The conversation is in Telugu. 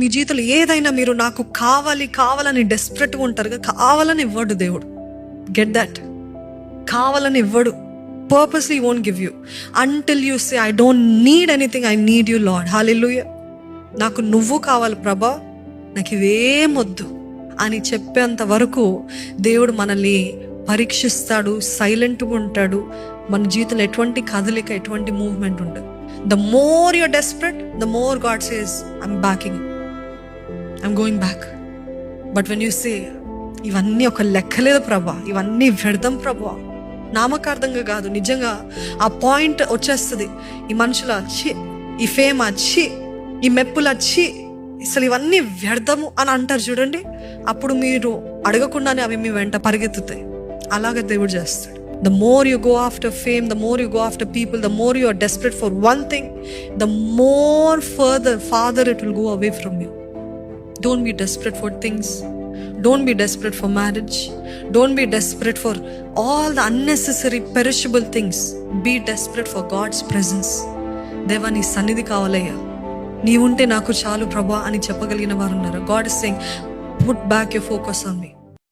మీ జీవితంలో ఏదైనా మీరు నాకు కావాలని డెస్పరేట్గా ఉంటారుగా, కావాలని ఇవ్వడు దేవుడు. Get that. కావాలని ఇవ్వడు. Purposely won't give you until you say I don't need anything, I need you Lord. Hallelujah. నాకు నువ్వు కావాలి ప్రభా, నాకు ఇవేమొద్దు అని చెప్పేంత వరకు దేవుడు మనల్ని పరీక్షిస్తాడు, సైలెంట్గా ఉంటాడు. మన జీవితంలో ఎటువంటి కదలిక, ఎటువంటి మూవ్మెంట్ ఉండదు. The more you're desperate, the more God says I'm backing, I'm going back. But when you say ఇవన్నీ ఒక లెక్కలేదు ప్రభా, ఇవన్నీ వ్యర్థం ప్రభా, నామకార్థంగా కాదు, నిజంగా ఆ పాయింట్ వచ్చేస్తుంది. ఈ మనుషుల ఛీ, ఈ ఫేమ్ ఛీ, ఈ మెప్పుల ఛీ, అసలు ఇవన్నీ వ్యర్థము అని అంటారు చూడండి. అప్పుడు మీరు అడగకుండానే అవి మీ వెంట పరిగెత్తుతాయి. అలాగే దేవుడు చేస్తాడు. The more you go after fame, the more you go after people, the more you are desperate for one thing, the more farther it will go away from you. Don't be desperate for things. Don't be desperate for marriage. Don't be desperate for all the unnecessary perishable things. Be desperate for God's presence. దేవా నీ సన్నిధి కావాలయ్యా, నీవుంటే నాకు చాలు ప్రభా అని చెప్పగలిగిన వారు ఉన్నారు. God is saying, put back your focus on me.